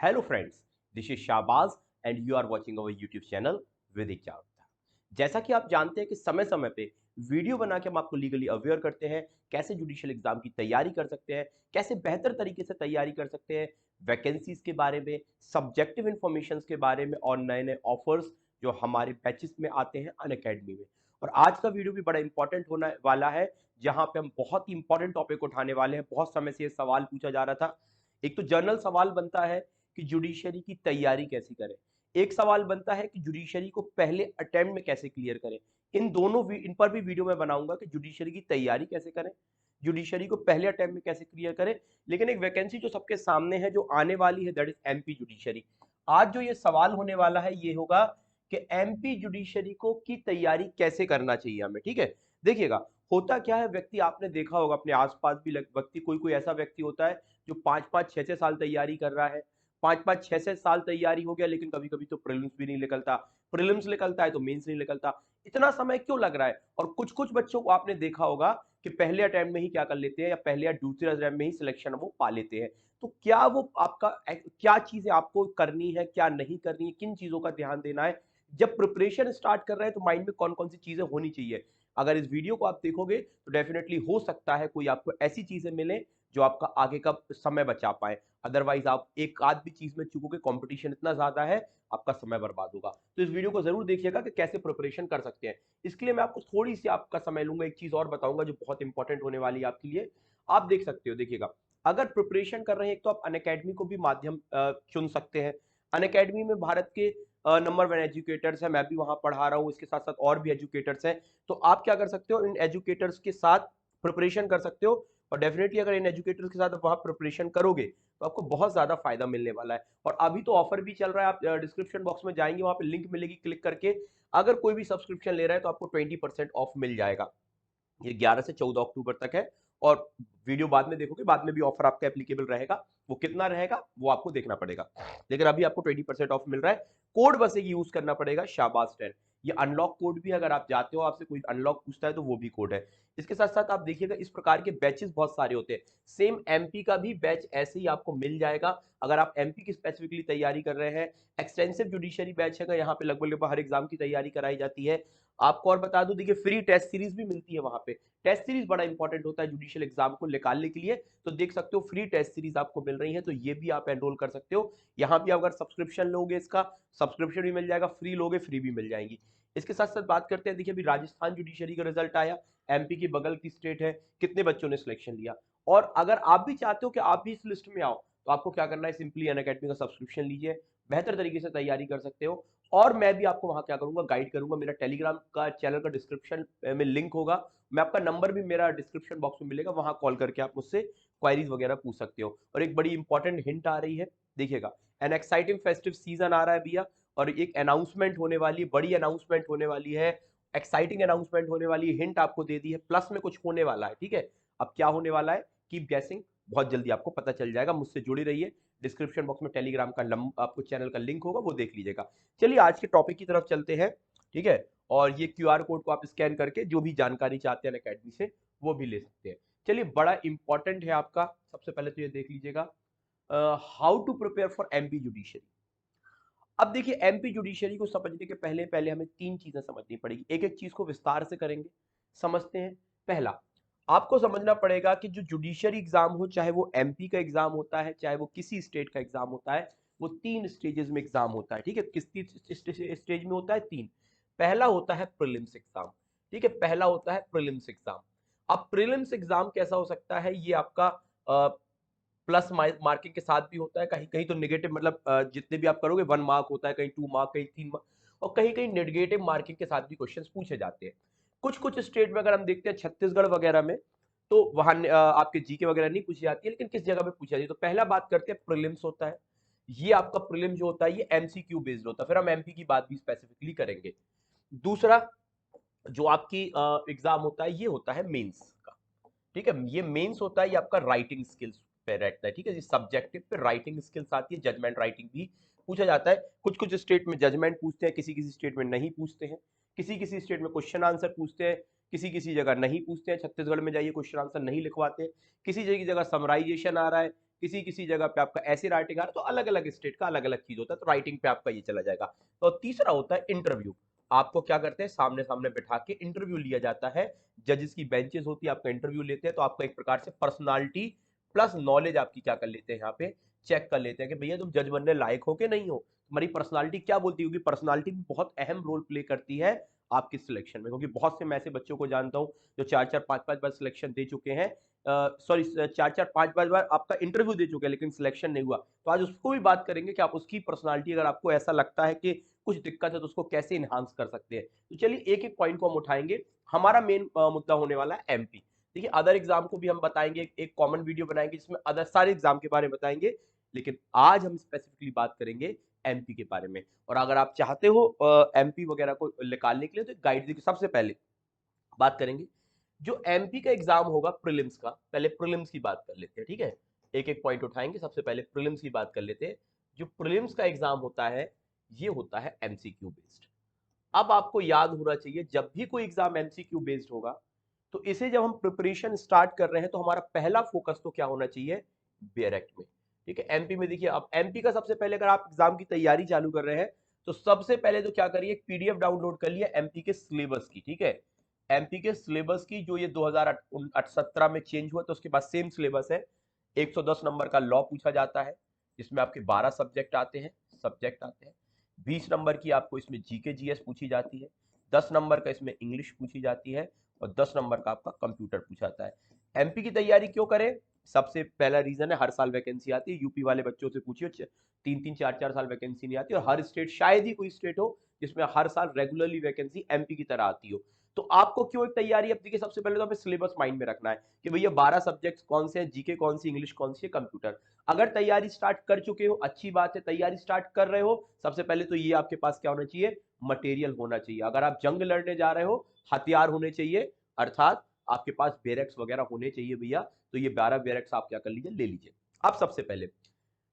Hello friends, this is Shahbaz and you are watching our YouTube channel वैदिक जागरूकता। जैसा कि आप जानते हैं कि समय समय पे वीडियो बना के हम आपको लीगली अवेयर करते हैं, कैसे जुडिशियल एग्जाम की तैयारी कर सकते हैं, कैसे बेहतर तरीके से तैयारी कर सकते हैं, वैकेंसीज के बारे में, सब्जेक्टिव इंफॉर्मेशन के बारे में और नए नए ऑफर्स जो हमारे बैचेस में आते हैं अनअकैडमी में। और आज का वीडियो भी बड़ा इंपॉर्टेंट होने वाला है, जहां पे हम बहुत ही इंपॉर्टेंट टॉपिक उठाने वाले हैं। बहुत समय से ये सवाल पूछा जा रहा था। एक तो जनरल सवाल बनता है कि जुडिशरी की तैयारी कैसे करें, एक सवाल बनता है कि जुडिशरी को पहले अटेम्प्ट में कैसे क्लियर करें। इन पर भी वीडियो में बनाऊंगा कि जुडिशरी की तैयारी कैसे करें, जुडिशरी को पहले अटेम्प्ट में कैसे क्लियर करें। लेकिन एक वैकेंसी जो सबके सामने है, जो आने वाली है, दैट इज एमपी जुडिशरी। आज जो ये सवाल होने वाला है ये होगा कि एमपी जुडिशरी को की तैयारी कैसे करना चाहिए हमें। ठीक है, देखिएगा होता क्या है, व्यक्ति आपने देखा होगा अपने आसपास भी, व्यक्ति कोई कोई ऐसा व्यक्ति होता है जो 5-5 6-6 साल तैयारी कर रहा है। 5-5 6-6 साल तैयारी हो गया, लेकिन कभी कभी तो प्रीलिम्स भी नहीं निकलता, प्रीलिम्स निकलता है तो मेंस नहीं निकलता। इतना समय क्यों लग रहा है? और कुछ कुछ बच्चों को आपने देखा होगा कि पहले अटेम्प्ट में ही क्या कर लेते हैं, या पहले या दूसरे अटेम्प्ट में ही सिलेक्शन वो पा लेते हैं। तो क्या वो आपका क्या चीजें आपको करनी है, क्या नहीं करनी है, किन चीजों का ध्यान देना है, जब प्रिपरेशन स्टार्ट कर रहे हैं तो माइंड में कौन कौन सी चीजें होनी चाहिए। अगर इस वीडियो को आप देखोगे तो डेफिनेटली हो सकता है कोई आपको ऐसी चीजें मिले जो आपका आगे का समय बचा पाए। अदरवाइज आप एक आध भी चीज में चूकोगे, कंपटीशन इतना ज्यादा है, आपका समय बर्बाद होगा। तो इस वीडियो को जरूर देखिएगा कि कैसे प्रिपरेशन कर सकते हैं। इसके लिए मैं आपको थोड़ी सी आपका समय लूंगा, एक चीज और बताऊंगा जो बहुत इंपॉर्टेंट होने वाली है आपके लिए। आप देख सकते हो, देखिएगा अगर प्रिपरेशन कर रहे हैं, एक तो आप अनअकैडमी को भी माध्यम चुन सकते हैं। अनअकैडमी में भारत के नंबर वन एजुकेटर्स हैं, मैं भी वहां पढ़ा रहा हूँ, इसके साथ साथ और भी एजुकेटर्स हैं। तो आप क्या कर सकते हो, इन एजुकेटर्स के साथ प्रिपरेशन कर सकते हो। और डेफिनेटली अगर इन एजुकेटर्स के साथ वहां प्रिपरेशन करोगे तो आपको बहुत ज्यादा फायदा मिलने वाला है। और अभी तो ऑफर भी चल रहा है, आप डिस्क्रिप्शन बॉक्स में जाएंगे, वहां पे लिंक मिलेगी, क्लिक करके अगर कोई भी सब्सक्रिप्शन ले रहा है तो आपको 20% ऑफ मिल जाएगा। ये 11 से 14 अक्टूबर तक है। और वीडियो बाद में देखोगे, बाद में भी ऑफर आपका एप्लीकेबल रहेगा। वो कितना रहेगा वो आपको देखना पड़ेगा, लेकिन अभी आपको 20% ऑफ मिल रहा है। कोड बस एक यूज करना पड़ेगा, शाबाश 10। ये अनलॉक कोड भी, अगर आप जाते हो आपसे कोई अनलॉक पूछता है तो वो भी कोड है। इसके साथ साथ आप देखिएगा इस प्रकार के बैचेस बहुत सारे होते हैं। सेम एमपी का भी बैच ऐसे ही आपको मिल जाएगा अगर आप एमपी की स्पेसिफिकली तैयारी कर रहे हैं। एक्सटेंसिव जुडिशरी बैच है, यहाँ पे लगभग लगभग हर एग्जाम की तैयारी कराई जाती है। आपको और बता दूं, देखिए फ्री टेस्ट सीरीज भी मिलती है वहां पे। टेस्ट सीरीज बड़ा इंपॉर्टेंट होता है जुडिशियल एग्जाम को निकालने के लिए। तो देख सकते हो फ्री टेस्ट सीरीज आपको मिल रही है, तो ये भी आप एनरोल कर सकते हो। यहाँ भी अगर सब्सक्रिप्शन लोगे, इसका सब्सक्रिप्शन भी मिल जाएगा, फ्री लोगे फ्री भी मिल जाएंगी। इसके साथ साथ बात करते हैं, देखिए अभी राजस्थान जुडिशरी का रिजल्ट आया, एमपी की बगल की स्टेट है, कितने बच्चों ने सिलेक्शन लिया। और अगर आप भी चाहते हो कि आप भी इस लिस्ट में आओ, तो आपको क्या करना है, सिंपली अनअकैडमी का सब्सक्रिप्शन लीजिए, बेहतर तरीके से तैयारी कर सकते हो। और मैं भी आपको वहां क्या करूंगा, गाइड करूंगा। मेरा टेलीग्राम का चैनल का डिस्क्रिप्शन में लिंक होगा, मैं आपका नंबर भी मेरा डिस्क्रिप्शन बॉक्स में मिलेगा, वहां कॉल करके आप मुझसे क्वायरीज वगैरह पूछ सकते हो। और एक बड़ी इंपॉर्टेंट हिंट आ रही है, देखिएगा एन एक्साइटिंग फेस्टिव सीजन आ रहा है भैया, और एक अनाउंसमेंट होने वाली, बड़ी अनाउंसमेंट होने वाली है, एक्साइटिंग अनाउंसमेंट होने वाली है। हिंट आपको दे दी है, प्लस में कुछ होने वाला है। ठीक है, अब क्या होने वाला है, कीप गैसिंग, बहुत जल्दी आपको पता चल जाएगा। मुझसे जुड़ी रहिए, डिस्क्रिप्शन बॉक्स में टेलीग्राम का आपको चैनल का लिंक होगा, वो देख लीजिएगा। चलिए आज के टॉपिक की तरफ चलते हैं। ठीक है, और ये क्यूआर कोड को आप स्कैन करके जो भी जानकारी चाहते हैं अकेडमी से वो भी ले सकते हैं। चलिए, बड़ा इंपॉर्टेंट है आपका, सबसे पहले तो ये देख लीजिएगा, how to prepare for MP judiciary. अब देखिए एमपी जुडिशरी को समझने के पहले पहले हमें तीन चीजें समझनी पड़ेगी, एक एक चीज को विस्तार से करेंगे, समझते हैं। पहला, आपको समझना पड़ेगा कि जो जुडिशरी एग्जाम हो, चाहे वो एमपी का एग्जाम होता है, चाहे वो किसी स्टेट का एग्जाम होता है, वो तीन स्टेजेस में एग्जाम होता है। ठीक है, किस स्टेज में होता है, तीन। पहला होता है प्रीलिम्स एग्जाम। ठीक है, पहला होता है प्रीलिम्स एग्जाम। अब प्रीलिम्स एग्जाम कैसा हो सकता है, ये आपका प्लस मार्किंग के साथ भी होता है, कहीं कहीं तो नेगेटिव, मतलब जितने भी आप करोगे 1 मार्क होता है, कहीं 2 मार्क, कहीं 3 मार्क, और कहीं कहीं नेगेटिव मार्किंग के साथ भी क्वेश्चंस पूछे जाते हैं। कुछ कुछ स्टेट में अगर हम देखते हैं, छत्तीसगढ़ वगैरह में, तो वहां आपके जीके वगैरह नहीं पूछी जाती है, लेकिन किस जगह पे पूछी जाती है। तो पहला बात करते हैं, प्रीलिम्स होता है। ये आपका प्रीलिम जो होता है ये एमसीक्यू बेस्ड होता है, फिर हम एमपी की बात भी स्पेसिफिकली करेंगे। दूसरा जो आपकी एग्जाम होता है, ये होता है मेंस का। ठीक है, ये मेंस होता है, ये आपका राइटिंग स्किल्स पे रहता है। ठीक है, सब्जेक्टिव पे राइटिंग स्किल्स आती है, जजमेंट राइटिंग भी पूछा जाता है। कुछ कुछ स्टेट में जजमेंट पूछते हैं, किसी किसी स्टेट में नहीं पूछते हैं, किसी किसी स्टेट में क्वेश्चन आंसर पूछते हैं, किसी किसी जगह नहीं पूछते हैं। छत्तीसगढ़ में जाइए, क्वेश्चन आंसर नहीं लिखवाते हैं, किसी जगह समराइजेशन आ रहा है, किसी किसी जगह पे आपका ऐसे राइटिंग आ रहा है, तो अलग अलग स्टेट का अलग अलग चीज होता है, तो राइटिंग पे आपका ये चला जाएगा। तो तीसरा होता है इंटरव्यू। आपको क्या करते हैं, सामने सामने बैठा के इंटरव्यू लिया जाता है, जजेस की बेंचेस होती है, आपका इंटरव्यू लेते हैं, तो आपका एक प्रकार से पर्सनालिटी प्लस नॉलेज आपकी क्या कर लेते हैं, यहाँ पे चेक कर लेते हैं कि भैया तुम जज बनने लायक हो कि नहीं हो, तुम्हारी पर्सनालिटी क्या बोलती होगी। पर्सनालिटी भी बहुत अहम रोल प्ले करती है आपकी सिलेक्शन में, क्योंकि बहुत से मैं ऐसे बच्चों को जानता हूँ जो 4-4 5-5 बार सिलेक्शन दे चुके हैं, सॉरी 4-4 5-5 बार आपका इंटरव्यू दे चुके हैं लेकिन सिलेक्शन नहीं हुआ। तो आज उसको भी बात करेंगे कि आप उसकी पर्सनालिटी, अगर आपको ऐसा लगता है कि कुछ दिक्कत है तो उसको कैसे इनहांस कर सकते हैं। तो चलिए एक एक पॉइंट को हम उठाएंगे। हमारा मेन मुद्दा होने वाला है एमपी। देखिए अदर एग्जाम को भी हम बताएंगे, एक कॉमन वीडियो बनाएंगे जिसमें अदर सारे एग्जाम के बारे में बताएंगे, लेकिन आज हम स्पेसिफिकली बात करेंगे एमपी के बारे में। और अगर आप चाहते हो एमपी वगैरह को निकालने के लिए तो गाइड देखिए, सबसे पहले बात करेंगे जो एमपी का एग्जाम होगा प्रीलिम्स का। पहले प्रीलिम्स की बात कर लेते हैं, ठीक है, एक एक पॉइंट उठाएंगे। सबसे पहले प्रीलिम्स की बात कर लेते हैं। जो प्रीलिम्स का एग्जाम होता है ये होता है एमसीक्यू बेस्ड। अब आपको याद होना चाहिए जब भी कोई एग्जाम एमसीक्यू बेस्ड होगा तो इसे जब हम प्रिपरेशन स्टार्ट कर रहे हैं तो हमारा पहला फोकस तो क्या होना चाहिए, बेरेक्ट में। ठीक है, एमपी में देखिए, अब एमपी का सबसे पहले अगर आप एग्जाम की तैयारी चालू कर रहे हैं तो सबसे पहले तो क्या करिए, एक पीडीएफ डाउनलोड कर लिया एमपी के सिलेबस की। ठीक है, एमपी के सिलेबस की जो ये 2017 में चेंज हुआ तो उसके बाद सेम सिलेबस है। 110 नंबर का लॉ पूछा जाता है जिसमें आपके 12 सब्जेक्ट आते हैं। 20 नंबर की आपको इसमें जीके जीएस पूछी जाती है, 10 नंबर का इसमें इंग्लिश पूछी जाती है और 10 नंबर का आपका कंप्यूटर पूछा जाता है। एमपी की तैयारी क्यों करें, सबसे पहला रीजन है हर साल वैकेंसी आती है। यूपी वाले बच्चों से पूछिए 3-3 4-4 साल वैकेंसी नहीं आती, और हर स्टेट, शायद ही कोई स्टेट हो जिसमें हर साल रेगुलरली वैकेंसी एमपी की तरह आती हो। तो आपको क्यों एक तैयारी, अब देखिए सबसे पहले तो हमें सिलेबस माइंड में रखना है कि भैया 12 सब्जेक्ट्स कौन से हैं, जीके कौन सी, इंग्लिश कौन सी है, कंप्यूटर। अगर तैयारी स्टार्ट कर चुके हो अच्छी बात है, तैयारी स्टार्ट कर रहे हो, सबसे पहले तो ये आपके पास क्या होना चाहिए, मटेरियल होना चाहिए। अगर आप जंग लड़ने जा रहे हो, हथियार होने चाहिए, अर्थात आपके पास बेरेक्स वगैरह होने चाहिए भैया। तो ये 12 बेरेक्स आप क्या कर लीजिए, ले लीजिए। अब सबसे पहले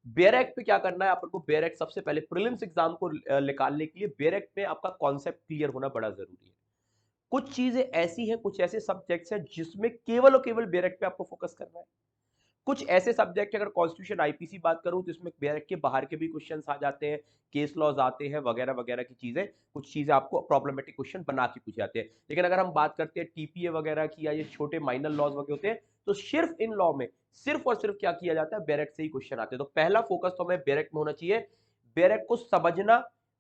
बेरेक्ट पे क्या करना है अपन को, बेरेक्ट सबसे पहले प्रीलिम्स एग्जाम को निकालने के लिए बेरेक्ट में आपका कॉन्सेप्ट क्लियर होना बड़ा जरूरी है। कुछ चीजें ऐसी हैं, कुछ ऐसे सब्जेक्ट्स हैं जिसमें केवल और केवल बेरेक्ट पे आपको फोकस करना है। कुछ ऐसे सब्जेक्ट, अगर कॉन्स्टिट्यूशन आईपीसी बात करूं तो इसमें बेरेक्ट के बाहर के भी क्वेश्चंस आ जाते हैं, केस लॉज आते हैं वगैरह वगैरह की चीजें, कुछ चीजें आपको प्रॉब्लमेटिक क्वेश्चन बना के पूछे जाते हैं। लेकिन अगर हम बात करते हैं टीपीए वगैरह की या ये छोटे माइनर लॉज वगैरह होते हैं, तो सिर्फ इन लॉ में सिर्फ और सिर्फ क्या किया जाता है, बेरेक्ट से ही क्वेश्चन आते हैं। तो पहला फोकस तो हमें बेरेक्ट में होना चाहिए। बेरेक्ट को समझना,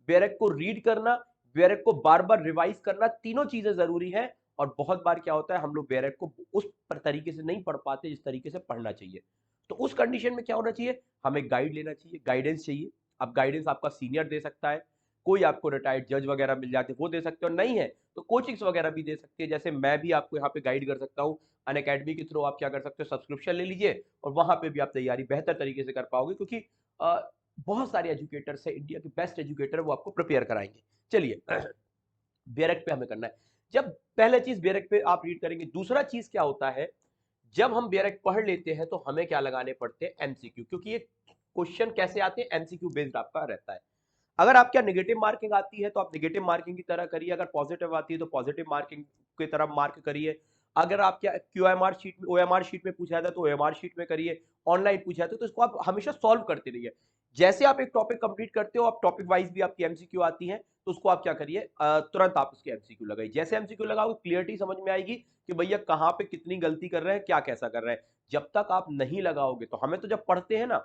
बेरेक्ट को रीड करना, बेरेक्ट को बार बार रिवाइज करना, तीनों चीजें जरूरी है। और बहुत बार क्या होता है, हम लोग बेरेक्ट को उस तरीके से नहीं पढ़ पाते जिस तरीके से पढ़ना चाहिए। तो उस कंडीशन में क्या होना चाहिए, हमें गाइड लेना चाहिए, गाइडेंस चाहिए। अब गाइडेंस आपका सीनियर दे सकता है, कोई आपको रिटायर्ड जज वगैरह मिल जाते हैं वो दे सकते हो, नहीं है तो कोचिंग्स वगैरह भी दे सकते हैं। जैसे मैं भी आपको यहाँ पे गाइड कर सकता हूँ, अनअकैडमी के थ्रू आप क्या कर सकते हो, सब्सक्रिप्शन ले लीजिए और वहां पे भी आप तैयारी बेहतर तरीके से कर पाओगे, क्योंकि बहुत सारे एजुकेटर्स है, इंडिया के बेस्ट एजुकेटर वो आपको प्रिपेयर कराएंगे। चलिए बेरेक्ट पे हमें करना है। जब पहला चीज बेरेक्ट पे आप रीड करेंगे, दूसरा चीज क्या होता है, जब हम बेरेक्ट पढ़ लेते हैं तो हमें क्या लगाने पड़ते हैं, एमसीक्यू। क्योंकि ये क्वेश्चन कैसे आते हैं, एमसीक्यू बेस्ड आपका रहता है। अगर आपका नेगेटिव मार्किंग आती है तो आप नेगेटिव मार्किंग की तरह करिए, अगर पॉजिटिव आती है तो पॉजिटिव मार्किंग की तरह मार्क करिए। अगर आप क्या क्यूएमआर शीट में, ओएमआर शीट में पूछा जाता है तो ओएमआर शीट में करिए, ऑनलाइन पूछा जाता है तो इसको आप हमेशा सॉल्व करते रहिए। जैसे आप एक टॉपिक कंप्लीट करते हो, आप टॉपिक वाइज भी आपकी एमसीक्यू आती है, तो उसको आप क्या करिए, तुरंत आप उसके एमसीक्यू लगाइए। जैसे एमसीक्यू लगाओगे क्लियरिटी समझ में आएगी कि भैया कहाँ पे कितनी गलती कर रहे हैं, क्या कैसा कर रहे हैं। जब तक आप नहीं लगाओगे, तो हमें तो जब पढ़ते हैं ना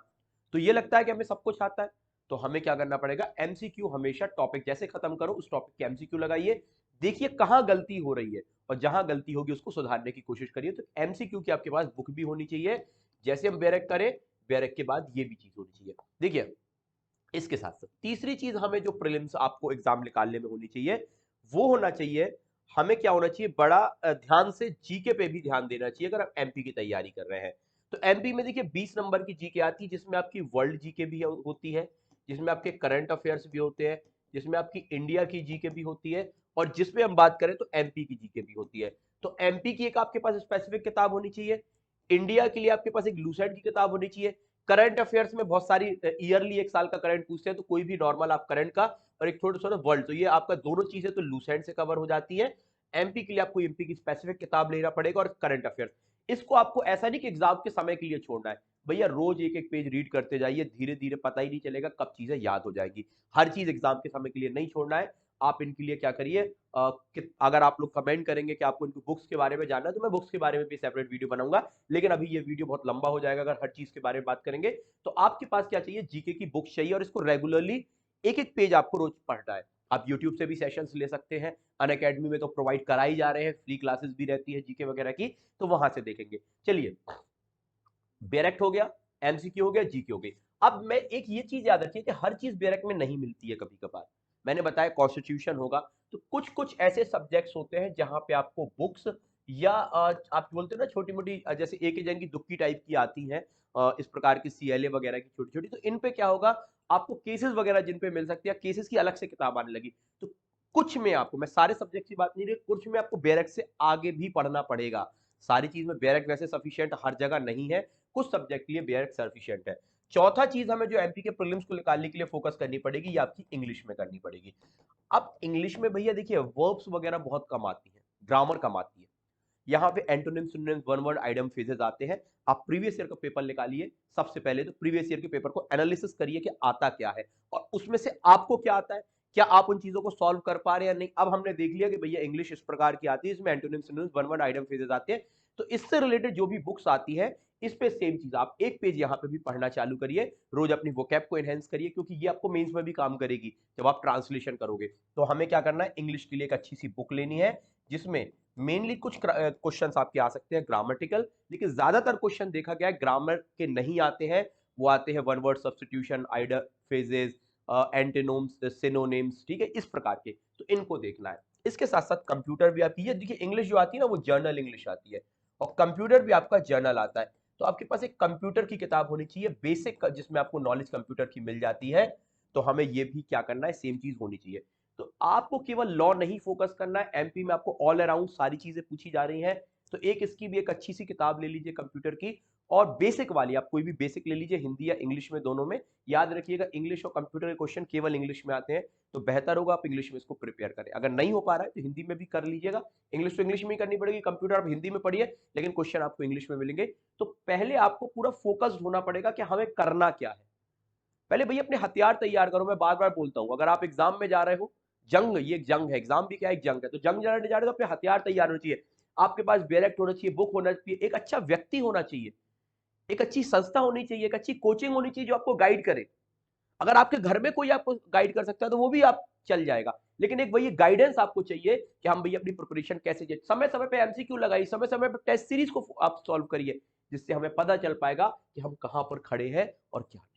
तो ये लगता है कि हमें सब कुछ आता है, तो हमें क्या करना पड़ेगा, एमसीक्यू हमेशा टॉपिक जैसे खत्म करो उस टॉपिक के एमसीक्यू लगाइए, देखिए कहां गलती हो रही है और जहां गलती होगी उसको सुधारने की कोशिश करिए। तो एमसीक्यू की आपके पास बुक भी होनी चाहिए, जैसे हम बेरेक करें, बेरेक के बाद ये भी चीज होनी चाहिए। देखिए इसके साथ साथ तीसरी चीज हमें जो प्रीलिम्स आपको एग्जाम निकालने में होनी चाहिए, वो होना चाहिए, हमें क्या होना चाहिए, बड़ा ध्यान से जीके पे भी ध्यान देना चाहिए अगर आप एमपी की तैयारी कर रहे हैं। तो एमपी में देखिए 20 नंबर की जीके आती है, जिसमें आपकी वर्ल्ड जीके भी होती है, जिसमें आपके करंट अफेयर्स भी होते हैं, जिसमें आपकी इंडिया की जीके भी होती है, और जिसमें हम बात करें तो एमपी की जीके भी होती है। तो एमपी की एक आपके पास स्पेसिफिक किताब होनी चाहिए, इंडिया के लिए आपके पास एक लूसेंट की किताब होनी चाहिए। करंट अफेयर्स में बहुत सारी ईयरली एक साल का करंट पूछते हैं, तो कोई भी नॉर्मल आप करंट का, और एक थोड़ा सा वर्ल्ड, तो ये आपका दोनों चीजें तो लूसेंट से कवर हो जाती है। एमपी के लिए आपको एमपी की स्पेसिफिक किताब लेना पड़ेगा और करंट अफेयर्स। इसको आपको ऐसा नहीं कि एग्जाम के समय के लिए छोड़ना है, भैया रोज एक एक पेज रीड करते जाइए, धीरे धीरे पता ही नहीं चलेगा कब चीजें याद हो जाएगी। हर चीज एग्जाम के समय के लिए नहीं छोड़ना है। आप इनके लिए क्या करिए, अगर आप लोग कमेंट करेंगे कि आपको इनकी बुक्स के बारे में जानना है तो मैं बुक्स के बारे में भी सेपरेट वीडियो बनाऊंगा, लेकिन अभी ये वीडियो बहुत लंबा हो जाएगा अगर हर चीज के बारे में बात करेंगे। तो आपके पास क्या चाहिए, जीके की बुक चाहिए और इसको रेगुलरली एक एक पेज आपको रोज पढ़ना है। आप यूट्यूब से भी सेशंस ले सकते हैं, अनअकैडमी में तो प्रोवाइड करा ही जा रहे हैं, फ्री क्लासेस भी रहती है जीके वगैरह की, तो वहां से देखेंगे। चलिए, बेरेक्ट हो गया, एमसीक्यू हो गया, जीके हो गई। अब मैं एक ये चीज याद रखिए कि हर चीज बेरेक्ट में नहीं मिलती है, कभी कभार मैंने बताया कॉन्स्टिट्यूशन होगा, तो कुछ कुछ ऐसे सब्जेक्ट्स होते हैं जहां पे आपको बुक्स या आप बोलते हैं ना छोटी मोटी, जैसे एक जन की दुक्की टाइप की आती हैं, इस प्रकार की सीएलए वगैरह की छोटी छोटी, तो इन पे क्या होगा, आपको केसेस वगैरह जिन पे मिल सकती है, केसेस की अलग से किताब आने लगी। तो कुछ में आपको, मैं सारे सब्जेक्ट की बात नहीं रही, कुछ में आपको बेरेक्ट से आगे भी पढ़ना पड़ेगा। सारी चीज में बेरेक्ट वैसे सफिशिएंट हर जगह नहीं है, कुछ सब्जेक्ट के लिए बेरेक्ट सफिशिएंट है। चौथा चीज हमें जो एमपी के प्रीलिम्स को निकालने के लिए फोकस करनी पड़ेगी, ये आपकी इंग्लिश में करनी पड़ेगी। अब इंग्लिश में भैया देखिए वर्ब्स वगैरह बहुत कम आती है, ग्रामर कम आती है। यहाँ पे antonym synonyms one word idem phrases आते हैं। आप प्रीवियस ईयर का पेपर निकालिए, सबसे पहले तो प्रीवियस ईयर के पेपर को एनालिसिस करिए कि आता क्या है और उसमें से आपको क्या आता है, क्या आप उन चीजों को सॉल्व कर पा रहे हैं या नहीं। अब हमने देख लिया कि भैया इंग्लिश इस प्रकार की आती है, इसमें antonym synonyms one word idem phrases आते हैं, तो इससे रिलेटेड जो भी बुक्स आती है इस पे सेम चीज आप एक पेज यहाँ पे भी पढ़ना चालू करिए, रोज अपनी वोकैब को एनहेंस करिए, क्योंकि ये आपको मेंस में भी काम करेगी जब आप ट्रांसलेशन करोगे। तो हमें क्या करना है, इंग्लिश के लिए एक अच्छी सी बुक लेनी है जिसमें मेनली कुछ क्वेश्चंस आपके आ सकते हैं ग्रामेटिकल, लेकिन ज्यादातर क्वेश्चन देखा गया है ग्रामर के नहीं आते हैं, वो आते हैं one word substitution, idle phrases, antonyms, synonyms, ठीक है, इस प्रकार के, तो इनको देखना है। इसके साथ साथ कंप्यूटर भी आती है, देखिए इंग्लिश जो आती है ना वो जर्नल इंग्लिश आती है, और कंप्यूटर भी आपका जर्नल आता है। तो आपके पास एक कंप्यूटर की किताब होनी चाहिए बेसिक, जिसमें आपको नॉलेज कंप्यूटर की मिल जाती है। तो हमें ये भी क्या करना है, सेम चीज होनी चाहिए। तो आपको केवल लॉ नहीं फोकस करना है, एमपी में आपको ऑल अराउंड सारी चीजें पूछी जा रही हैं, तो एक इसकी भी एक अच्छी सी किताब ले लीजिए कंप्यूटर की, और बेसिक वाली आप कोई भी बेसिक ले लीजिए, हिंदी या इंग्लिश में, दोनों में। याद रखिएगा इंग्लिश और कंप्यूटर के क्वेश्चन केवल इंग्लिश में आते हैं, तो बेहतर होगा आप इंग्लिश में इसको प्रिपेयर करें। अगर नहीं हो पा रहा है तो हिंदी में भी कर लीजिएगा, इंग्लिश तो इंग्लिश में ही करनी पड़ेगी, कंप्यूटर आप हिंदी में पढ़िए, लेकिन क्वेश्चन आपको इंग्लिश में मिलेंगे। तो पहले आपको पूरा फोकस्ड होना पड़ेगा कि हमें करना क्या है। पहले भैया अपने हथियार तैयार करो, मैं बार बार बोलता हूं, अगर आप एग्जाम में जा रहे हो, जंग, ये एक जंग है, एग्जाम भी क्या है, एक जंग है, तो जंग लड़ने जा रहे हो तो अपने हथियार तैयार होना चाहिए। आपके पास बेरेक्ट होना चाहिए, बुक होना चाहिए, एक अच्छा व्यक्ति होना चाहिए, एक अच्छी संस्था होनी चाहिए, एक अच्छी कोचिंग होनी चाहिए जो आपको गाइड करे। अगर आपके घर में कोई आपको गाइड कर सकता है तो वो भी आप चल जाएगा, लेकिन एक भैया गाइडेंस आपको चाहिए कि हम भैया अपनी प्रिपरेशन कैसे, समय समय पे एमसीक्यू लगाइए, समय समय पे टेस्ट सीरीज को आप सॉल्व करिए, जिससे हमें पता चल पाएगा कि हम कहां पर खड़े हैं और क्या।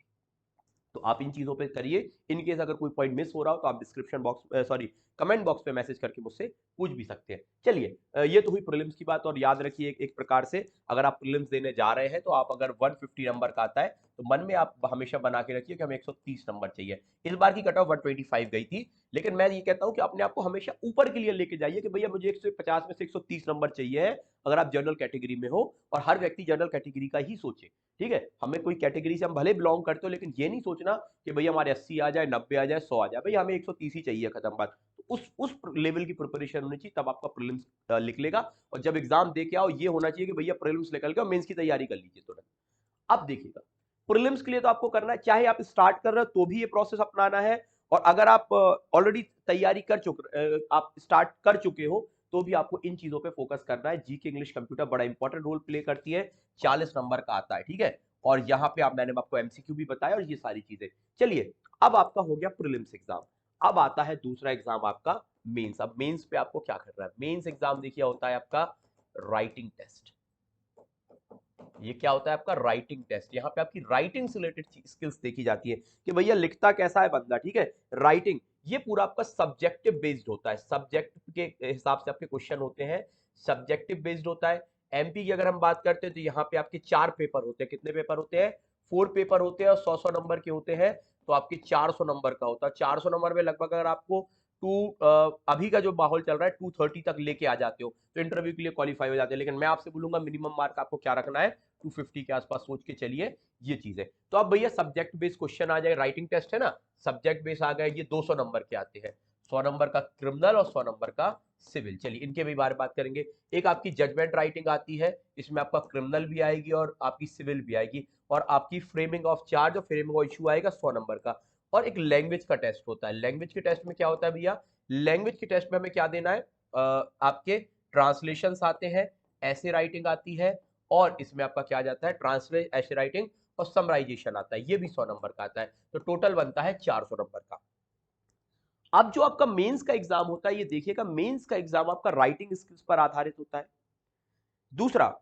तो आप इन चीजों पे करिए। इन केस अगर कोई पॉइंट मिस हो रहा हो तो आप description box, sorry, comment box पे मैसेज करके मुझसे पूछ भी सकते हैं। चलिए, ये तो हुई प्रीलिम्स की बात, और याद रखिए एक प्रकार से अगर आप प्रीलिम्स देने जा रहे हैं तो आप अगर 150 नंबर का आता है तो मन में आप हमेशा बना के रखिए कि हमें 130 नंबर चाहिए। इस बार की कट ऑफ 125 गई थी, लेकिन मैं ये कहता हूं कि अपने आप को हमेशा ऊपर के लिए लेके जाइए कि भैया मुझे 150 में से 130 नंबर चाहिए है, अगर आप जनरल कैटेगरी में हो। और हर व्यक्ति जनरल कैटेगरी का ही सोचे, ठीक है, हमें कोई कैटेगरी से हम भले बिलोंग करते हो, लेकिन ये नहीं सोचना कि भैया हमारे 80 आ जाए, 90 आ जाए, 100 आ जाए, भैया हमें 130 ही चाहिए, खत्म बात। तो उस लेवल की प्रिपरेशन होनी चाहिए, तब आपका प्रीलिम्स निकलेगा। और जब एग्जाम दे के आओ ये होना चाहिए कि भैया प्रीलिम्स निकल गया, मेंस की तैयारी कर लीजिए तुरंत। अब देखिएगा, प्रीलिम्स के लिए तो आपको करना है, चाहे आप स्टार्ट कर रहे हो तो भी ये प्रोसेस अपनाना है, और अगर आप ऑलरेडी तैयारी कर चुके, आप स्टार्ट कर चुके हो, तो भी आपको इन चीजों पे फोकस करना है। जीके इंग्लिश कंप्यूटर बड़ा इंपॉर्टेंट रोल प्ले करती है, 40 नंबर का आता है, ठीक है, और यहाँ पे आप, मैंने आपको एमसीक्यू भी बताया और ये सारी चीजें। चलिए, अब आपका हो गया प्रीलिम्स एग्जाम, अब आता है दूसरा एग्जाम आपका मेंस। अब मेंस पे आपको क्या करना है, मेंस एग्जाम देखिए होता है आपका राइटिंग टेस्ट। ये क्या होता है आपका राइटिंग टेस्ट, यहाँ पे आपकी राइटिंग से रिलेटेड स्किल्स देखी जाती है कि भैया लिखता कैसा है बंदा, ठीक है, राइटिंग। ये पूरा आपका सब्जेक्टिव बेस्ड होता है, सब्जेक्ट के हिसाब से आपके क्वेश्चन होते हैं, सब्जेक्टिव बेस्ड होता है। एमपी की अगर हम बात करते हैं तो यहाँ पे आपके 4 पेपर होते हैं, कितने पेपर होते हैं, 4 पेपर होते हैं, और 100-100 नंबर के होते हैं, तो आपके 400 नंबर का होता है। 400 नंबर में लगभग अगर आपको अभी का जो माहौल चल रहा है 230 तक लेके आ जाते हो तो इंटरव्यू के लिए क्वालिफाई हो जाते हैं, लेकिन मैं आपसे बोलूंगा मिनिमम मार्क आपको क्या रखना है, 250 के आसपास सोच के चलिए, ये चीज है। तो अब भैया सब्जेक्ट बेस्ड क्वेश्चन आ जाए, राइटिंग टेस्ट है ना, सब्जेक्ट बेस्ड आ गए, ये 200 नंबर के आते हैं। 100 नंबर का क्रिमिनल और 100 नंबर का सिविल। चलिए इनके भी बारे में बात करेंगे। एक आपकी जजमेंट राइटिंग आती है, इसमें आपका क्रिमिनल भी आएगी और आपकी सिविल भी आएगी, और आपकी फ्रेमिंग ऑफ चार्ज और फ्रेमिंग ऑफ इशू आएगा 100 नंबर का। और एक लैंग्वेज का टेस्ट होता है। लैंग्वेज के टेस्ट में क्या होता है भैया, लैंग्वेज के टेस्ट में हमें क्या देना है, आपके ट्रांसलेशन आते हैं, ऐसे राइटिंग आती है, और इसमें आपका क्या जाता है, ट्रांसलेट ऐसे राइटिंग और समराइजेशन आता है, ये भी 100 नंबर का आता है। तो टोटल बनता है 400 नंबर का। अब जो आपका मेंस का एग्जाम होता है, ये देखिएगा, मेंस का एग्जाम आपका राइटिंग स्किल्स पर आधारित होता है। दूसरा,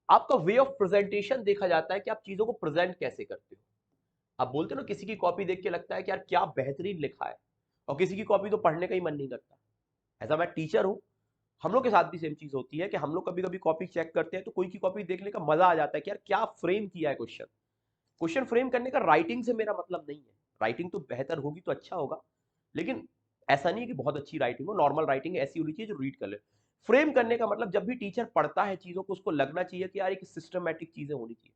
आपका वे ऑफ प्रेजेंटेशन देखा जाता है कि आप चीजों को प्रेजेंट कैसे करते हो। आप बोलते हो ना, किसी की कॉपी देख के लगता है कि यार क्या बेहतरीन लिखा है, और किसी की कॉपी तो पढ़ने का ही मन नहीं करता। ऐसा मैं टीचर हूं, हम लोग के साथ भी सेम चीज होती है कि हम लोग कभी कभी कॉपी चेक करते हैं तो कोई की कॉपी देखने का मजा आ जाता है कि यार क्या फ्रेम किया है क्वेश्चन। क्वेश्चन फ्रेम करने का राइटिंग से मेरा मतलब नहीं है, राइटिंग तो बेहतर होगी तो अच्छा होगा, लेकिन ऐसा नहीं है कि बहुत अच्छी राइटिंग हो, नॉर्मल राइटिंग ऐसी होनी चाहिए जो रीड कर ले। फ्रेम करने का मतलब जब भी टीचर पढ़ता है चीजों को, उसको लगना चाहिए कि यार एक सिस्टमेटिक चीजें होनी चाहिए।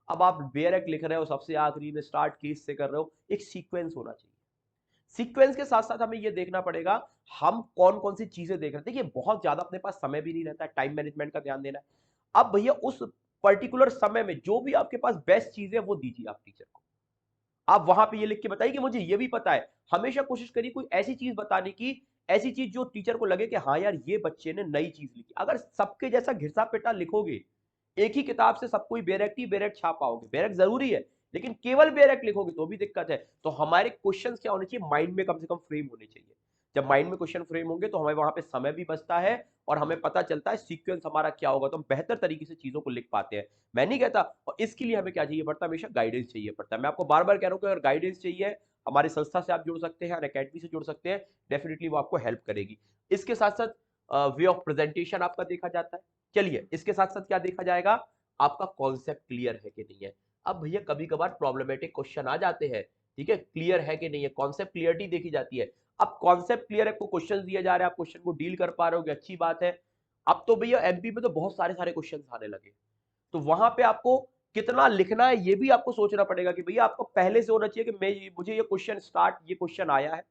अब आप बेयरक लिख रहे हो, सबसे आखिरी में स्टार्ट केस से कर रहे हो, एक सीक्वेंस होना चाहिए। सीक्वेंस के साथ साथ हमें ये देखना पड़ेगा हम कौन कौन सी चीजें देख रहे हैं। देखिए बहुत ज्यादा अपने पास समय भी नहीं रहता है, टाइम मैनेजमेंट का ध्यान देना है। अब भैया उस पर्टिकुलर समय में जो भी आपके पास बेस्ट चीज है वो दीजिए आप टीचर को। आप वहां पे ये लिख के बताइए कि मुझे ये भी पता है। हमेशा कोशिश करिए कोई ऐसी चीज बताने की, ऐसी चीज जो टीचर को लगे कि हाँ यार ये बच्चे ने नई चीज लिखी। अगर सबके जैसा घिसा पिटा लिखोगे, एक ही किताब से सबको बेरेक्ट ही बेरेक्ट छाप पाओगे, बेरेक्ट जरूरी है, लेकिन केवल बेरेक्ट लिखोगे तो भी दिक्कत है। तो हमारे क्वेश्चंस क्या होने चाहिए, माइंड में कम से कम फ्रेम होने चाहिए। जब माइंड में क्वेश्चन फ्रेम होंगे तो हमें वहां पे समय भी बचता है, और हमें पता चलता है सीक्वेंस हमारा क्या होगा, तो हम बेहतर तरीके से चीजों को लिख पाते हैं। मैं नहीं कहता, और इसके लिए हमें क्या चाहिए पड़ता है, हमेशा गाइडेंस चाहिए पड़ता है। मैं आपको बार बार कह रहा हूं कि अगर गाइडेंस चाहिए, हमारी संस्था से आप जुड़ सकते हैं और अकेडमी से जुड़ सकते हैं, डेफिनेटली वो आपको हेल्प करेगी। इसके साथ साथ वे ऑफ प्रेजेंटेशन आपका देखा जाता है। चलिए इसके साथ साथ क्या देखा जाएगा, आपका कॉन्सेप्ट क्लियर है कि नहीं है। अब भैया कभी कभार प्रॉब्लमेटिक क्वेश्चन आ जाते हैं, ठीक है, क्लियर है कि नहीं है, कॉन्सेप्ट क्लियरिटी देखी जाती है। अब कॉन्सेप्ट क्लियर है, आपको क्वेश्चन दिया जा रहा है, आप क्वेश्चन को डील कर पा रहे हो, अच्छी बात है। अब तो भैया एमपी में तो बहुत सारे सारे क्वेश्चन आने लगे, तो वहां पे आपको कितना लिखना है ये भी आपको सोचना पड़ेगा कि भैया आपको पहले से होना चाहिए कि मुझे ये क्वेश्चन स्टार्ट, ये क्वेश्चन आया है,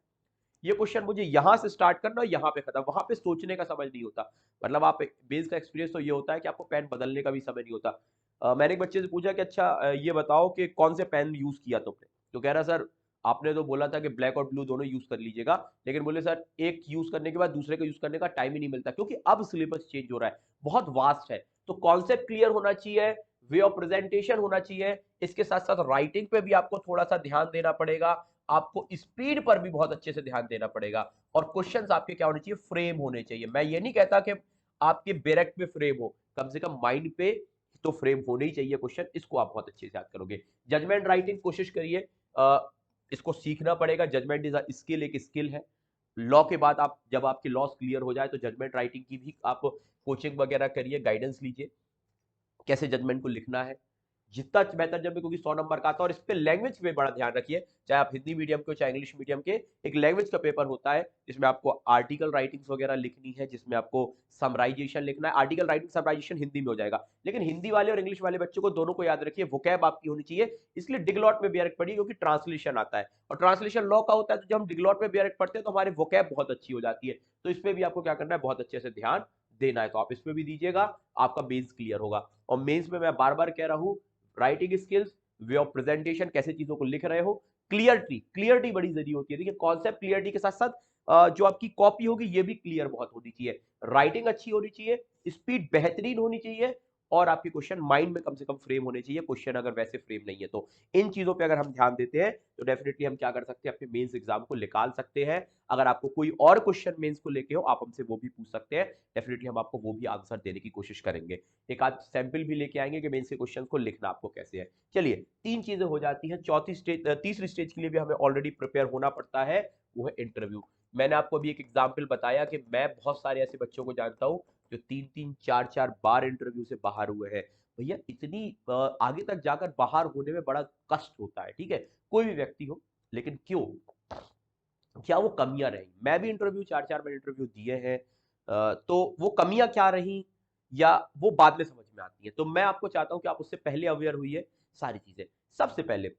ये क्वेश्चन मुझे यहां से स्टार्ट करना और यहां पे खत्म। वहां पे सोचने का समझ नहीं होता। मतलब आप बेस का एक्सपीरियंस तो ये होता है कि आपको पेन बदलने का भी समय नहीं होता। मैंने एक बच्चे से पूछा कि अच्छा ये बताओ कि कौन से पेन यूज किया तुमने, तो कह रहा सर आपने तो बोला था कि ब्लैक और ब्लू दोनों यूज कर लीजिएगा, लेकिन बोले सर एक यूज करने के बाद दूसरे का यूज करने का टाइम ही नहीं मिलता, क्योंकि अब सिलेबस चेंज हो रहा है, बहुत वास्ट है। तो कॉन्सेप्ट क्लियर होना चाहिए, वे ऑफ प्रेजेंटेशन होना चाहिए, इसके साथ साथ राइटिंग पे भी आपको थोड़ा सा ध्यान देना पड़ेगा, आपको स्पीड पर भी बहुत अच्छे से ध्यान देना पड़ेगा, और क्वेश्चंस आपके क्या होने चाहिए, फ्रेम होने चाहिए। मैं ये नहीं कहता कि आपके बैरेक्ट में फ्रेम हो, कम से कम माइंड पे तो फ्रेम होने ही चाहिए क्वेश्चन, इसको आप बहुत अच्छे से याद करोगे। जजमेंट राइटिंग कोशिश करिए, इसको सीखना पड़ेगा। जजमेंट इज अ स्किल, एक स्किल है। लॉ के बाद आप जब आपकी लॉस क्लियर हो जाए तो जजमेंट राइटिंग की भी आप कोचिंग वगैरह करिए, गाइडेंस लीजिए कैसे जजमेंट को लिखना है, जितना बेहतर जब भी, क्योंकि 100 नंबर का आता है। और इस पे लैंग्वेज पे बड़ा ध्यान रखिए, चाहे आप हिंदी मीडियम के हो चाहे इंग्लिश मीडियम के, एक लैंग्वेज का पेपर होता है जिसमें आपको आर्टिकल राइटिंग्स वगैरह लिखनी है, जिसमें आपको समराइजेशन लिखना है। आर्टिकल राइटिंग समराइजेशन हिंदी में हो जाएगा, लेकिन हिंदी वाले और इंग्लिश वाले बच्चों को दोनों को याद रखिए, वोकैब आपकी होनी चाहिए। इसलिए डिगलॉट में बेयरक पढ़िए, क्योंकि ट्रांसलेशन आता है और ट्रांसलेशन लॉ का होता है, तो जब हम डिगलॉट में बेयरक पढ़ते हैं तो हमारे वोकैब बहुत अच्छी हो जाती है। तो इसमें भी आपको क्या करना है, बहुत अच्छे से ध्यान देना है, तो आप इसमें भी दीजिएगा, आपका मेंस क्लियर होगा। और मेंस में मैं बार बार कह रहा हूं, writing skills, way of presentation, कैसे चीजों को लिख रहे हो, क्लियरिटी, क्लियरिटी बड़ी जरूरी होती है। देखिए कॉन्सेप्ट क्लियरिटी के साथ साथ जो आपकी कॉपी होगी ये भी क्लियर बहुत होनी चाहिए, राइटिंग अच्छी होनी चाहिए, स्पीड बेहतरीन होनी चाहिए, और आपके क्वेश्चन माइंड में कम से कम फ्रेम होने चाहिए। क्वेश्चन अगर वैसे फ्रेम नहीं है तो इन चीजों पे अगर हम ध्यान देते हैं तो डेफिनेटली हम क्या कर सकते हैं, अपने मेंस एग्जाम को निकाल सकते हैं। अगर आपको कोई और क्वेश्चन मेंस को लेके हो, आप हमसे वो भी पूछ सकते हैं, डेफिनेटली हम आपको वो भी आंसर देने की कोशिश करेंगे। एक आध सैंपल भी लेके आएंगे कि मेंस के क्वेश्चन को लिखना आपको कैसे है। चलिए तीन चीजें हो जाती हैं। चौथी स्टेज, तीसरी स्टेज के लिए भी हमें ऑलरेडी प्रिपेयर होना पड़ता है, वो है इंटरव्यू। मैंने आपको अभी एक एग्जाम्पल बताया कि मैं बहुत सारे ऐसे बच्चों को जानता हूं जो 3-3 4-4 बार इंटरव्यू से बाहर हुए हैं। भैया इतनी आगे तक जाकर बाहर होने में बड़ा कष्ट होता है, ठीक है, कोई भी व्यक्ति हो, लेकिन क्यों, क्या वो कमियां रही, मैं भी इंटरव्यू 4-4 बार इंटरव्यू दिए हैं, तो वो कमियां क्या रही या वो बाद में समझ में आती है। तो मैं आपको चाहता हूं कि आप उससे पहले अवेयर हुई सारी चीजें। सबसे पहले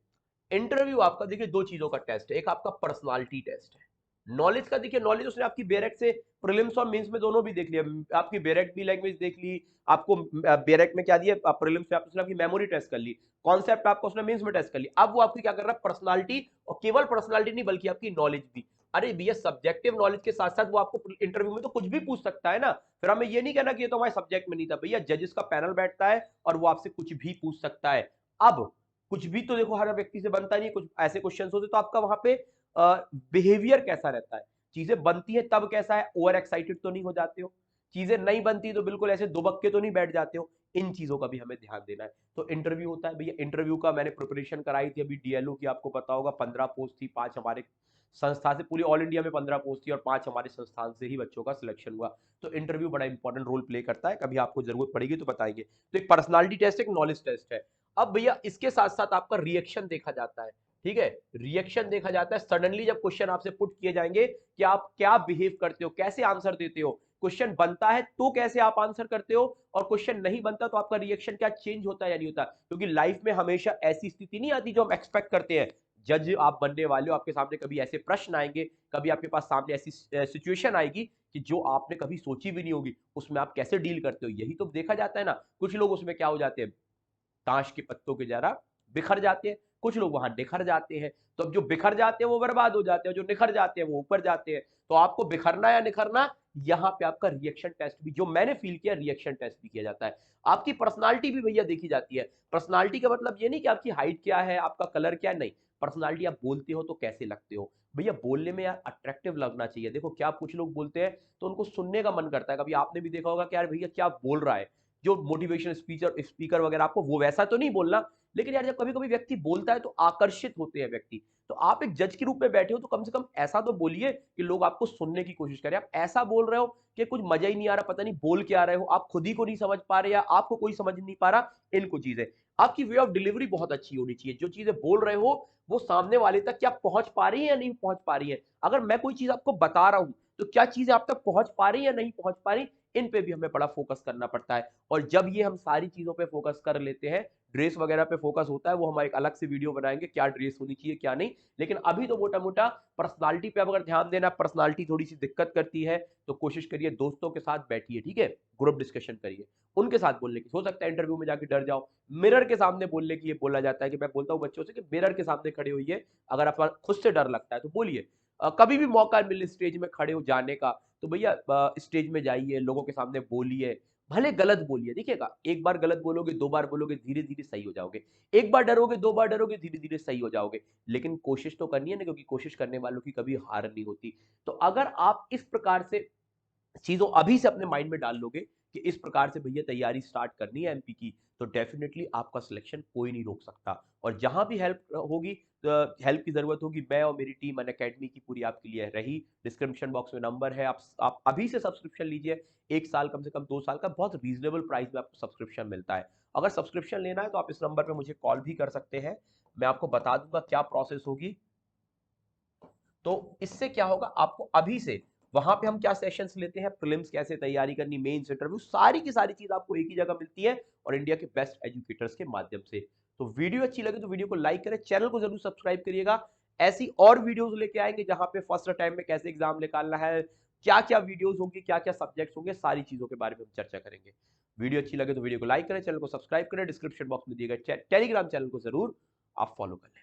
इंटरव्यू आपका देखिए दो चीजों का टेस्ट है, एक आपका पर्सनालिटी टेस्ट है, नॉलेज का देखिए, नॉलेज उसने आपकी बेरेक से प्रीलिम्स और मेंस में दोनों भी देख लिया, आपकी बेरेक भी लैंग्वेज देख ली, आपको बेरेक में क्या दिया, प्रीलिम्स में उसने आपकी मेमोरी टेस्ट कर ली, कॉन्सेप्ट आपको उसने मेंस में टेस्ट कर ली, अब वो आपकी क्या कर रहा है, पर्सनालिटी, और केवल पर्सनालिटी नहीं बल्कि आपकी नॉलेज भी। अरे भैया सब्जेक्टिव नॉलेज के साथ साथ वो आपको इंटरव्यू में तो कुछ भी पूछ सकता है ना, फिर हमें ये नहीं कहना कि ये तो हमारे सब्जेक्ट में नहीं था। भैया जजेस का पैनल बैठता है और वो आपसे कुछ भी पूछ सकता है। अब कुछ भी तो देखो हर व्यक्ति से बनता नहीं, कुछ ऐसे क्वेश्चन होते तो आपका वहां पे बिहेवियर कैसा रहता है, चीजें बनती है तब कैसा है, ओवर एक्साइटेड तो नहीं हो जाते हो, चीजें नहीं बनती तो बिल्कुल ऐसे दुबक्के तो नहीं बैठ जाते हो, इन चीजों का भी हमें ध्यान देना है। तो इंटरव्यू होता है भैया, इंटरव्यू का मैंने प्रिपरेशन कराई थी अभी डीएलओ की, आपको पता होगा 15 पोस्ट थी, 5 हमारे संस्था से, पूरी ऑल इंडिया में 15 पोस्ट थी और 5 हमारे संस्थान से ही बच्चों का सिलेक्शन हुआ। तो इंटरव्यू बड़ा इंपॉर्टेंट रोल प्ले करता है, कभी आपको जरूरत पड़ेगी तो बताएंगे। तो एक पर्सनालिटी टेस्ट, एक नॉलेज टेस्ट है। अब भैया इसके साथ साथ आपका रिएक्शन देखा जाता है, ठीक है, रिएक्शन देखा जाता है। सडनली जब क्वेश्चन आपसे पुट किए जाएंगे कि आप क्या बिहेव करते हो, कैसे आंसर देते हो, क्वेश्चन बनता है तो कैसे आप आंसर करते हो, और क्वेश्चन नहीं बनता तो आपका रिएक्शन क्या चेंज होता है या नहीं होता, क्योंकि लाइफ में हमेशा ऐसी स्थिति नहीं आती जो हम एक्सपेक्ट करते हैं। जज आप बनने वाले हो, आपके सामने कभी ऐसे प्रश्न आएंगे, कभी आपके पास सामने ऐसी सिचुएशन आएगी कि जो आपने कभी सोची भी नहीं होगी, उसमें आप कैसे डील करते हो, यही तो देखा जाता है ना। कुछ लोग उसमें क्या हो जाते हैं, ताश के पत्तों की तरह बिखर जाते हैं, कुछ लोग वहां निखर जाते हैं। तो अब जो बिखर जाते हैं वो बर्बाद हो जाते हैं, जो निखर जाते हैं वो ऊपर जाते हैं। तो आपको बिखरना या निखरना, यहाँ पे आपका रिएक्शन टेस्ट भी, जो मैंने फील किया, रिएक्शन टेस्ट भी किया जाता है। आपकी पर्सनालिटी भी भैया देखी जाती है। पर्सनालिटी का मतलब ये नहीं कि आपकी हाइट क्या है, आपका कलर क्या है, नहीं। पर्सनालिटी, आप बोलते हो तो कैसे लगते हो। भैया बोलने में यार अट्रैक्टिव लगना चाहिए। देखो क्या कुछ लोग बोलते हैं तो उनको सुनने का मन करता है, कभी आपने भी देखा होगा कि यार भैया क्या बोल रहा है, जो मोटिवेशन स्पीचर स्पीकर वगैरह, आपको वो वैसा तो नहीं बोलना, लेकिन यार जब कभी कभी व्यक्ति बोलता है तो आकर्षित होते हैं व्यक्ति। तो आप एक जज के रूप में बैठे हो तो कम से कम ऐसा तो बोलिए कि लोग आपको सुनने की कोशिश करें। आप ऐसा बोल रहे हो कि कुछ मजा ही नहीं आ रहा, पता नहीं बोल क्या रहे हो, आप खुद ही को नहीं समझ पा रहे या आपको कोई समझ नहीं पा रहा, इनको चीजें। आपकी वे ऑफ डिलीवरी बहुत अच्छी होनी चाहिए, जो चीजें बोल रहे हो वो सामने वाले तक क्या पहुंच पा रही है या नहीं पहुंच पा रही है। अगर मैं कोई चीज आपको बता रहा हूं तो क्या चीजें आप तक पहुंच पा रही है या नहीं पहुंच पा रही, इन पे भी हमें बड़ा फोकस करना पड़ता है। और जब ये हम सारी चीजों पे फोकस कर लेते हैं, ड्रेस वगैरह पे फोकस होता है, वो हम एक अलग से वीडियो बनाएंगे क्या ड्रेस होनी चाहिए क्या नहीं। लेकिन अभी तो मोटा मोटा पर्सनालिटी पे अगर ध्यान देना, पर्सनालिटी थोड़ी सी दिक्कत करती है तो कोशिश करिए दोस्तों के साथ बैठिए, ठीक है, ग्रुप डिस्कशन करिए, उनके साथ बोलने की। हो सकता है इंटरव्यू में जाके डर जाओ, मिरर के सामने बोलने की ये बोला जाता है कि मैं बोलता हूँ बच्चों से कि मिरर के सामने खड़े होइए, अगर आपको खुद से डर लगता है तो बोलिए। कभी भी मौका मिले स्टेज में खड़े हो जाने का तो भैया स्टेज में जाइए, लोगों के सामने बोलिए, भले गलत बोलिए। देखिएगा, एक बार गलत बोलोगे, 2 बार बोलोगे, धीरे धीरे सही हो जाओगे। एक बार डरोगे, 2 बार डरोगे, धीरे धीरे सही हो जाओगे। लेकिन कोशिश तो करनी है ना, क्योंकि कोशिश करने वालों की कभी हार नहीं होती। तो अगर आप इस प्रकार से चीजों अभी से अपने माइंड में डाल लोगे कि इस प्रकार से भैया तैयारी स्टार्ट करनी है एमपी की, तो डेफिनेटली आपका सिलेक्शन कोई नहीं रोक सकता। और जहां भी हेल्प होगी, हेल्प की जरूरत होगी, मैं और मेरी टीम अनअकैडमी की पूरी आपके लिए रही। डिस्क्रिप्शन बॉक्स में नंबर है, आप अभी से सब्सक्रिप्शन लीजिए। 1 साल, कम से कम 2 साल का बहुत रीजनेबल प्राइस में आपको सब्सक्रिप्शन मिलता है। अगर सब्सक्रिप्शन लेना है तो आप इस नंबर पर मुझे कॉल भी कर सकते हैं, मैं आपको बता दूंगा क्या प्रोसेस होगी। तो इससे क्या होगा, आपको अभी से वहां पे हम क्या सेशंस लेते हैं, प्रीलिम्स कैसे तैयारी करनी, मेंस, इंटरव्यू, सारी की सारी चीज आपको एक ही जगह मिलती है, और इंडिया के बेस्ट एजुकेटर्स के माध्यम से। तो वीडियो अच्छी लगे तो वीडियो को लाइक करें, चैनल को जरूर सब्सक्राइब करिएगा। ऐसी और वीडियोस लेके आएंगे जहां पे फर्स्ट टाइम में कैसे एग्जाम निकालना है, क्या क्या वीडियोस होंगी, क्या क्या सब्जेक्ट्स होंगे, सारी चीजों के बारे में हम चर्चा करेंगे। वीडियो अच्छी लगे तो वीडियो को लाइक करें, चैनल को सब्सक्राइब करें, डिस्क्रिप्शन बॉक्स में दिए गए टेलीग्राम चैनल को जरूर आप फॉलो कर लें।